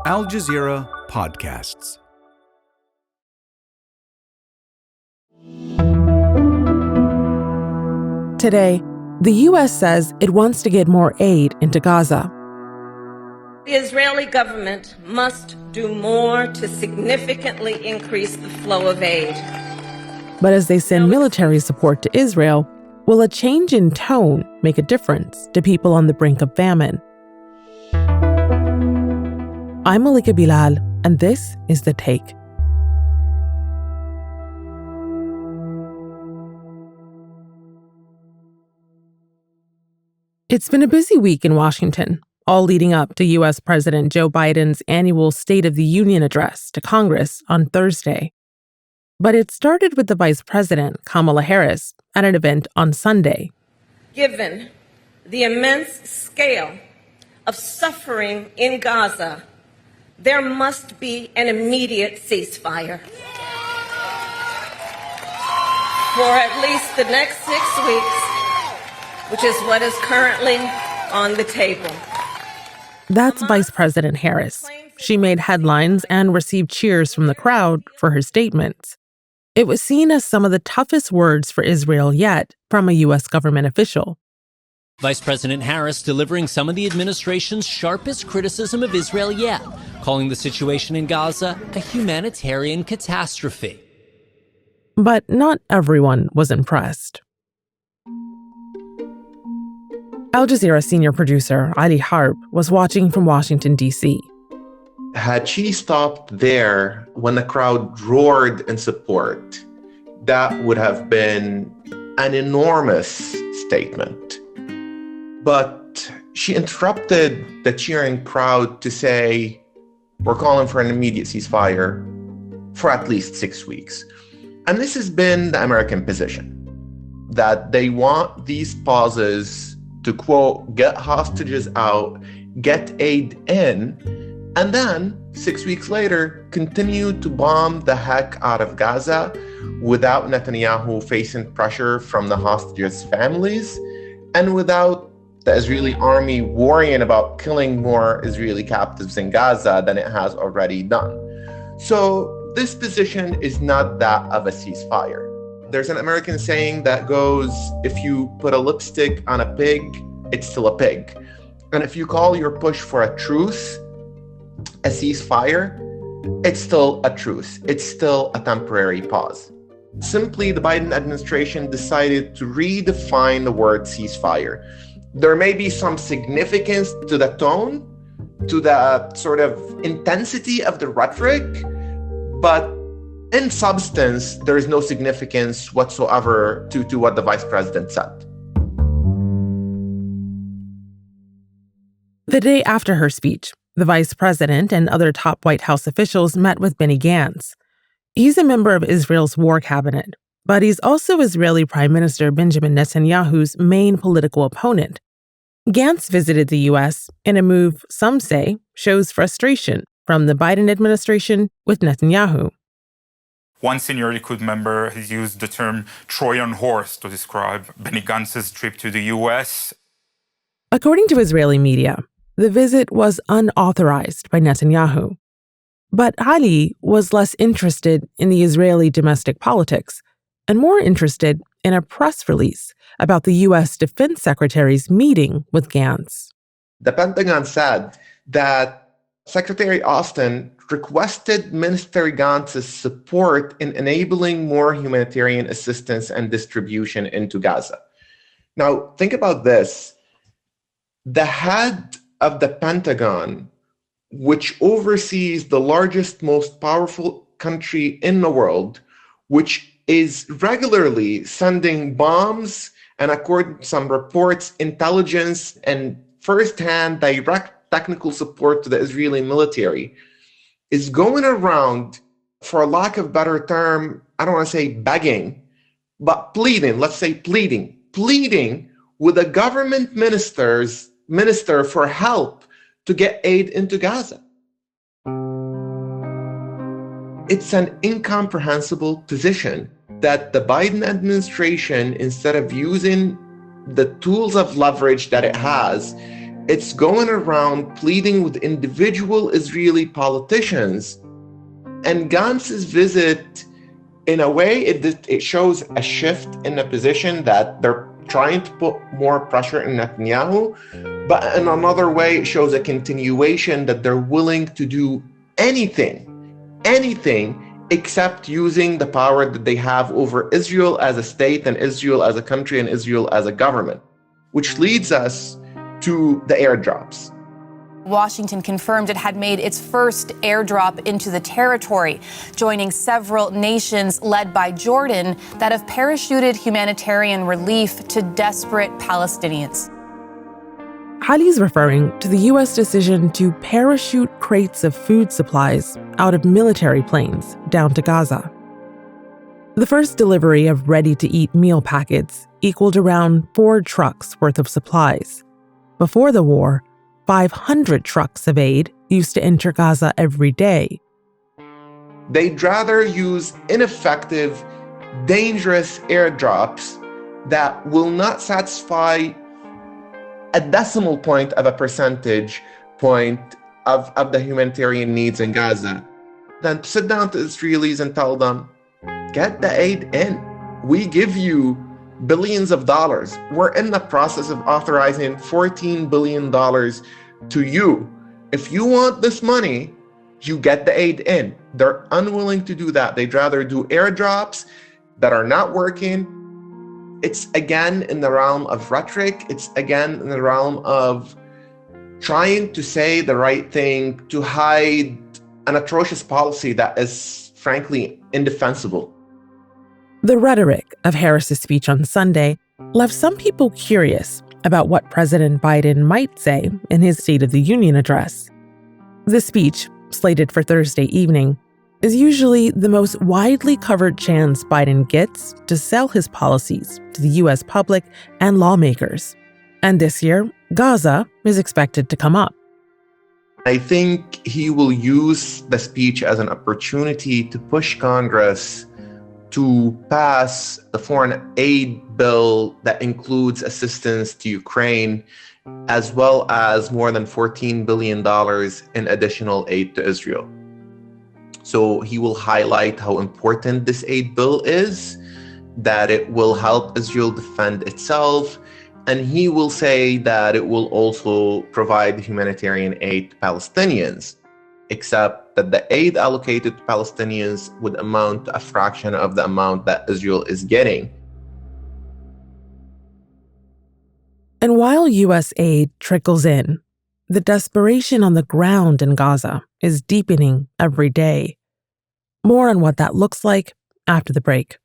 Al Jazeera Podcasts. Today, the U.S. says it wants to get more aid into Gaza. The Israeli government must do more to significantly increase the flow of aid. But as they send military support to Israel, will a change in tone make a difference to people on the brink of famine? I'm Malika Bilal, and this is The Take. It's been a busy week in Washington, all leading up to U.S. President Joe Biden's annual State of the Union address to Congress on Thursday. But it started with the Vice President, Kamala Harris, at an event on Sunday. Given the immense scale of suffering in Gaza, there must be an immediate ceasefire. For at least the next 6 weeks, which is what is currently on the table. That's Vice President Harris. She made headlines and received cheers from the crowd for her statements. It was seen as some of the toughest words for Israel yet from a U.S. government official. Vice President Harris delivering some of the administration's sharpest criticism of Israel yet, calling the situation in Gaza a humanitarian catastrophe. But not everyone was impressed. Al Jazeera senior producer Ali Harb was watching from Washington, D.C. Had she stopped there when the crowd roared in support, that would have been an enormous statement. But she interrupted the cheering crowd to say, we're calling for an immediate ceasefire for at least 6 weeks. And this has been the American position, that they want these pauses to, quote, get hostages out, get aid in, and then 6 weeks later, continue to bomb the heck out of Gaza without Netanyahu facing pressure from the hostages' families and without the Israeli army worrying about killing more Israeli captives in Gaza than it has already done. So this position is not that of a ceasefire. There's an American saying that goes, if you put a lipstick on a pig, it's still a pig. And if you call your push for a truce a ceasefire, it's still a truce. It's still a temporary pause. Simply, the Biden administration decided to redefine the word ceasefire. There may be some significance to the tone, to the sort of intensity of the rhetoric, but in substance, there is no significance whatsoever to what the vice president said. The day after her speech, the vice president and other top White House officials met with Benny Gantz. He's a member of Israel's war cabinet, but he's also Israeli Prime Minister Benjamin Netanyahu's main political opponent. Gantz visited the U.S. in a move some say shows frustration from the Biden administration with Netanyahu. One senior Likud member has used the term Trojan horse to describe Benny Gantz's trip to the U.S. According to Israeli media, the visit was unauthorized by Netanyahu. But Ali was less interested in the Israeli domestic politics and more interested in a press release about the U.S. Defense Secretary's meeting with Gantz. The Pentagon said that Secretary Austin requested Minister Gantz's support in enabling more humanitarian assistance and distribution into Gaza. Now, think about this. The head of the Pentagon, which oversees the largest, most powerful country in the world, which is regularly sending bombs and, according to some reports, intelligence and firsthand direct technical support to the Israeli military, is going around, for lack of a better term, I don't want to say begging, but pleading, let's say pleading with a government minister for help to get aid into Gaza. It's an incomprehensible position that the Biden administration, instead of using the tools of leverage that it has It's going around pleading with individual Israeli politicians. And Gantz's visit, in a way, it shows a shift in the position that they're trying to put more pressure on Netanyahu. But in another way, it shows a continuation that they're willing to do anything except using the power that they have over Israel as a state and Israel as a country and Israel as a government, which leads us to the airdrops. Washington confirmed it had made its first airdrop into the territory, joining several nations led by Jordan that have parachuted humanitarian relief to desperate Palestinians. Hali's referring to the U.S. decision to parachute crates of food supplies out of military planes down to Gaza. The first delivery of ready-to-eat meal packets equaled around 4 trucks worth of supplies. Before the war, 500 trucks of aid used to enter Gaza every day. They'd rather use ineffective, dangerous airdrops that will not satisfy a decimal point of a percentage point of the humanitarian needs in Gaza. Then sit down to Israelis and tell them, get the aid in. We give you billions of dollars. We're in the process of authorizing $14 billion to you. If you want this money, you get the aid in. They're unwilling to do that. They'd rather do airdrops that are not working. It's again in the realm of rhetoric. It's again in the realm of trying to say the right thing to hide an atrocious policy that is frankly indefensible. The rhetoric of Harris's speech on Sunday left some people curious about what President Biden might say in his State of the Union address. The speech, slated for Thursday evening, is usually the most widely covered chance Biden gets to sell his policies to the U.S. public and lawmakers. And this year, Gaza is expected to come up. I think he will use the speech as an opportunity to push Congress to pass the foreign aid bill that includes assistance to Ukraine, as well as more than $14 billion in additional aid to Israel. So he will highlight how important this aid bill is, that it will help Israel defend itself, and he will say that it will also provide humanitarian aid to Palestinians, except that the aid allocated to Palestinians would amount to a fraction of the amount that Israel is getting. And while U.S. aid trickles in, the desperation on the ground in Gaza is deepening every day. More on what that looks like after the break.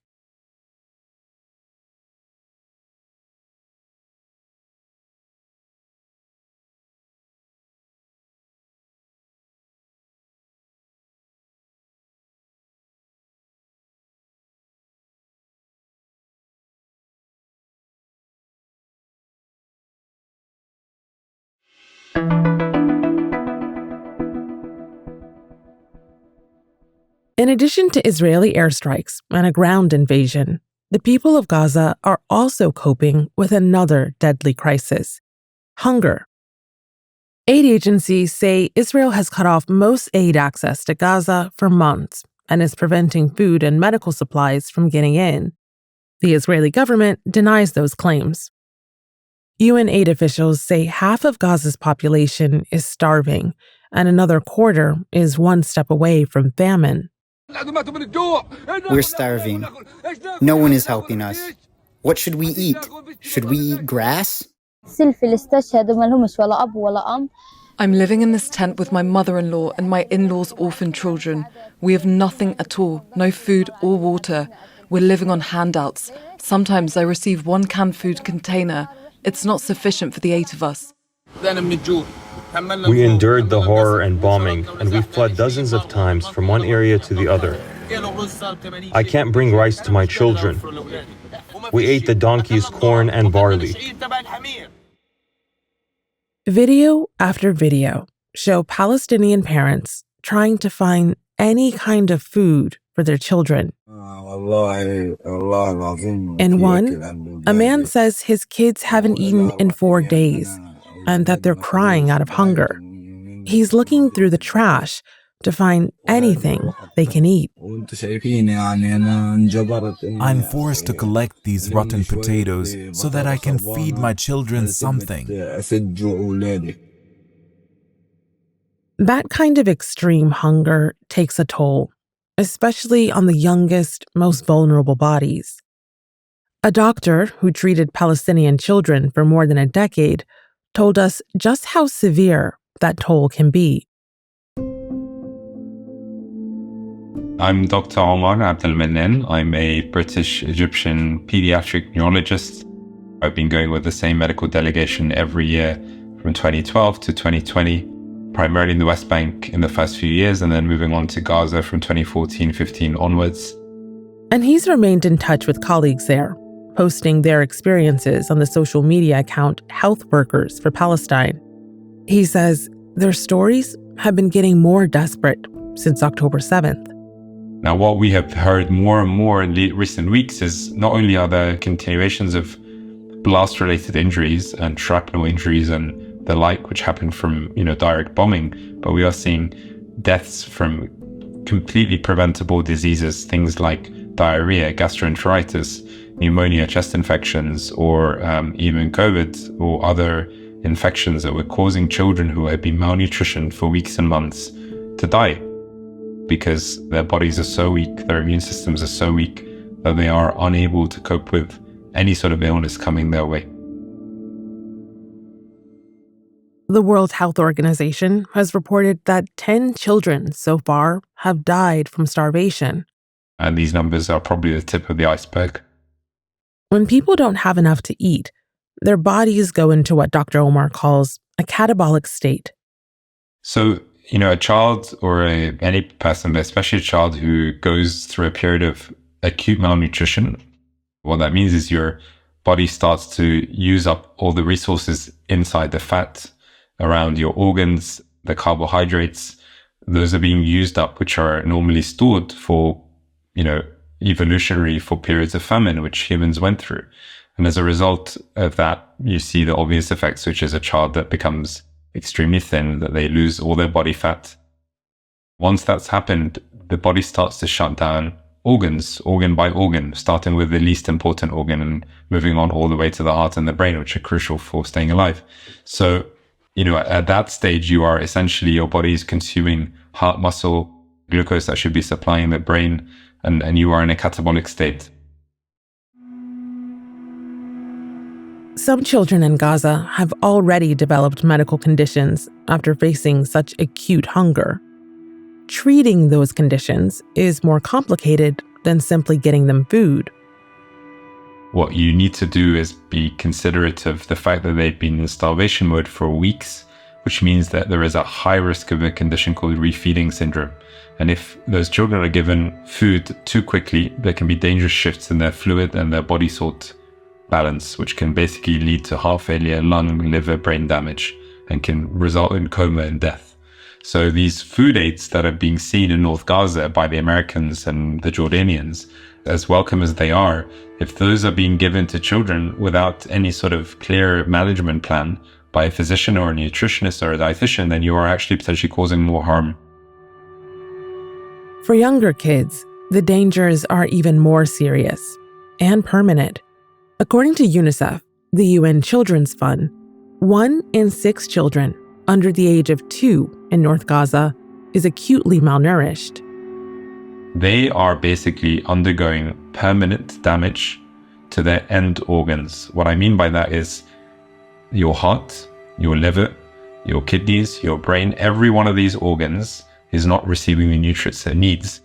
In addition to Israeli airstrikes and a ground invasion, the people of Gaza are also coping with another deadly crisis: hunger. Aid agencies say Israel has cut off most aid access to Gaza for months and is preventing food and medical supplies from getting in. The Israeli government denies those claims. UN aid officials say half of Gaza's population is starving, and another quarter is one step away from famine. We're starving. No one is helping us. What should we eat? Should we eat grass? I'm living in this tent with my mother-in-law and my in-laws' orphan children. We have nothing at all, no food or water. We're living on handouts. Sometimes I receive one canned food container. It's not sufficient for the 8 of us. We endured the horror and bombing, and we fled dozens of times from one area to the other. I can't bring rice to my children. We ate the donkeys' corn and barley. Video after video show Palestinian parents trying to find any kind of food for their children. In one, a man says his kids haven't eaten in 4 days. and that they're crying out of hunger. He's looking through the trash to find anything they can eat. I'm forced to collect these rotten potatoes so that I can feed my children something. That kind of extreme hunger takes a toll, especially on the youngest, most vulnerable bodies. A doctor who treated Palestinian children for more than a decade told us just how severe that toll can be. I'm Dr. Omar Abdel-Mannan. I'm a British-Egyptian pediatric neurologist. I've been going with the same medical delegation every year from 2012 to 2020, primarily in the West Bank in the first few years, and then moving on to Gaza from 2014-15 onwards. And he's remained in touch with colleagues there, posting their experiences on the social media account Health Workers for Palestine. He says their stories have been getting more desperate since October 7th. Now, what we have heard more and more in recent weeks is not only are there continuations of blast-related injuries and shrapnel injuries and the like, which happen from, direct bombing, but we are seeing deaths from completely preventable diseases, things like diarrhea, gastroenteritis, pneumonia, chest infections, or even COVID or other infections that were causing children who had been malnutritioned for weeks and months to die because their bodies are so weak, their immune systems are so weak that they are unable to cope with any sort of illness coming their way. The World Health Organization has reported that 10 children so far have died from starvation. And these numbers are probably the tip of the iceberg. When people don't have enough to eat, their bodies go into what Dr. Omar calls a catabolic state. So, a child or any person, but especially a child who goes through a period of acute malnutrition, what that means is your body starts to use up all the resources inside the fat around your organs, the carbohydrates. Those are being used up, which are normally stored for, evolutionary for periods of famine, which humans went through. And as a result of that, you see the obvious effects, which is a child that becomes extremely thin, that they lose all their body fat. Once that's happened, the body starts to shut down organs, organ by organ, starting with the least important organ and moving on all the way to the heart and the brain, which are crucial for staying alive. So, at that stage, you are essentially, your body is consuming heart muscle, glucose that should be supplying the brain, and you are in a catabolic state. Some children in Gaza have already developed medical conditions after facing such acute hunger. Treating those conditions is more complicated than simply getting them food. What you need to do is be considerate of the fact that they've been in starvation mode for weeks, which means that there is a high risk of a condition called refeeding syndrome. And if those children are given food too quickly, there can be dangerous shifts in their fluid and their body salt balance, which can basically lead to heart failure, lung, liver, brain damage, and can result in coma and death. So these food aids that are being seen in North Gaza by the Americans and the Jordanians, as welcome as they are, if those are being given to children without any sort of clear management plan by a physician or a nutritionist or a dietitian, then you are actually potentially causing more harm. For younger kids, the dangers are even more serious and permanent. According to UNICEF, the UN Children's Fund, 1 in 6 children under the age of 2 in North Gaza is acutely malnourished. They are basically undergoing permanent damage to their end organs. What I mean by that is your heart, your liver, your kidneys, your brain, every one of these organs is not receiving the nutrients it needs.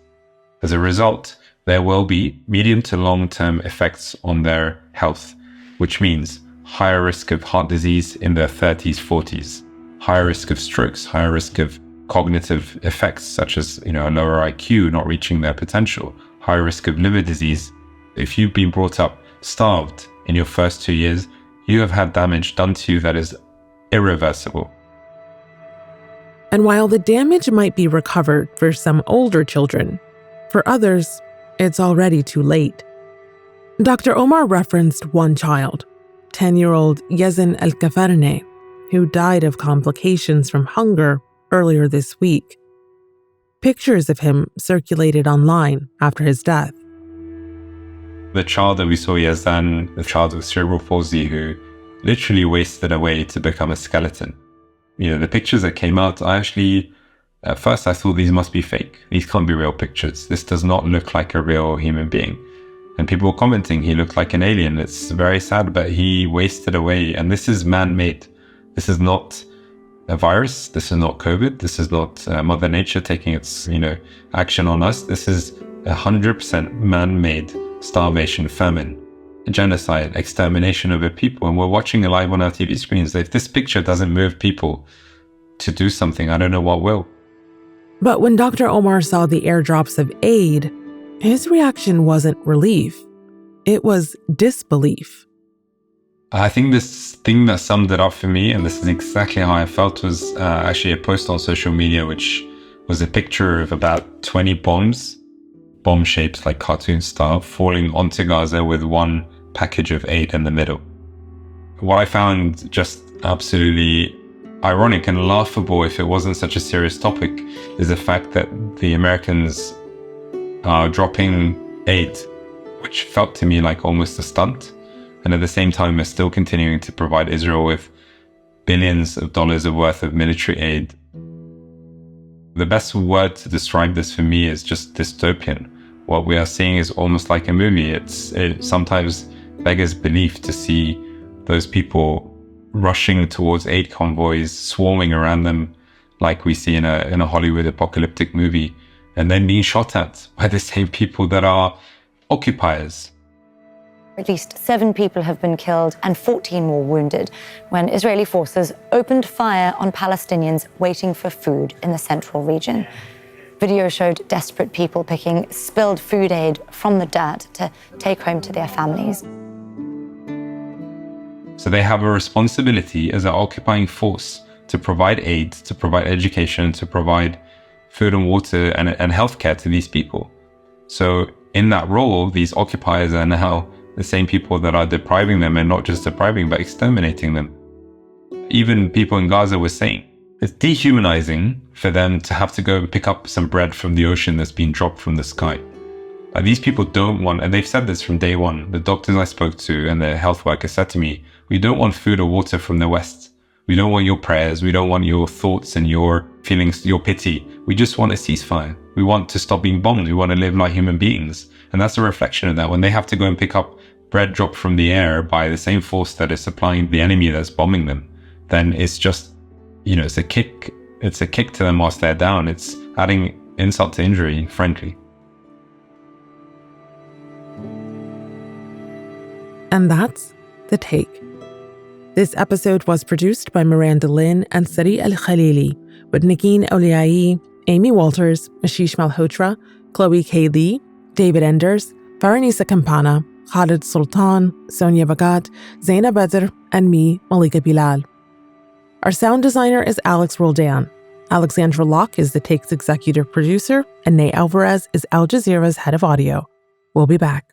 As a result, there will be medium to long-term effects on their health, which means higher risk of heart disease in their 30s, 40s, higher risk of strokes, higher risk of cognitive effects such as, a lower IQ, not reaching their potential, higher risk of liver disease. If you've been brought up starved in your first 2 years, you have had damage done to you that is irreversible. And while the damage might be recovered for some older children, for others, it's already too late. Dr. Omar referenced one child, 10-year-old Yazin El-Kafarne, who died of complications from hunger earlier this week. Pictures of him circulated online after his death. The child that we saw, Yazdan, the child with cerebral palsy who literally wasted away to become a skeleton. The pictures that came out, at first I thought these must be fake. These can't be real pictures. This does not look like a real human being. And people were commenting he looked like an alien. It's very sad, but he wasted away. And this is man-made. This is not a virus. This is not COVID. This is not Mother Nature taking its, action on us. This is 100% man-made starvation, famine, genocide, extermination of a people. And we're watching it live on our TV screens. If this picture doesn't move people to do something, I don't know what will. But when Dr. Omar saw the airdrops of aid, his reaction wasn't relief. It was disbelief. I think this thing that summed it up for me, and this is exactly how I felt, was actually a post on social media, which was a picture of about 20 bombs, bomb shapes like cartoon style, falling onto Gaza with one package of aid in the middle. What I found just absolutely ironic and laughable, if it wasn't such a serious topic, is the fact that the Americans are dropping aid, which felt to me like almost a stunt. And at the same time, we're still continuing to provide Israel with billions of dollars worth of military aid. The best word to describe this for me is just dystopian. What we are seeing is almost like a movie. It sometimes beggars belief to see those people rushing towards aid convoys, swarming around them like we see in a Hollywood apocalyptic movie, and then being shot at by the same people that are occupiers. At least 7 people have been killed and 14 more wounded when Israeli forces opened fire on Palestinians waiting for food in the central region. Video showed desperate people picking spilled food aid from the dirt to take home to their families. So they have a responsibility as an occupying force to provide aid, to provide education, to provide food and water and healthcare to these people. So in that role, these occupiers are now the same people that are depriving them, and not just depriving, but exterminating them. Even people in Gaza were saying it's dehumanizing for them to have to go and pick up some bread from the ocean that's been dropped from the sky. These people don't want, and they've said this from day one, the doctors I spoke to and the health workers said to me, we don't want food or water from the West. We don't want your prayers. We don't want your thoughts and your feelings, your pity. We just want a ceasefire. We want to stop being bombed. We want to live like human beings. And that's a reflection of that. When they have to go and pick up bread dropped from the air by the same force that is supplying the enemy that's bombing them, then it's just, it's a kick to them whilst they're down. It's adding insult to injury, frankly. And that's The Take. This episode was produced by Miranda Lin and Sarí el-Khalili, with Nagin Oliai, Amy Walters, Ashish Malhotra, Chloe K. Lee, David Enders, Faranisa Campana, Khalid Sultan, Sonia Abou-Gad, Zaina Badr, and me, Malika Bilal. Our sound designer is Alex Roldan. Alexandra Locke is The Take's executive producer, and Ney Alvarez is Al Jazeera's head of audio. We'll be back.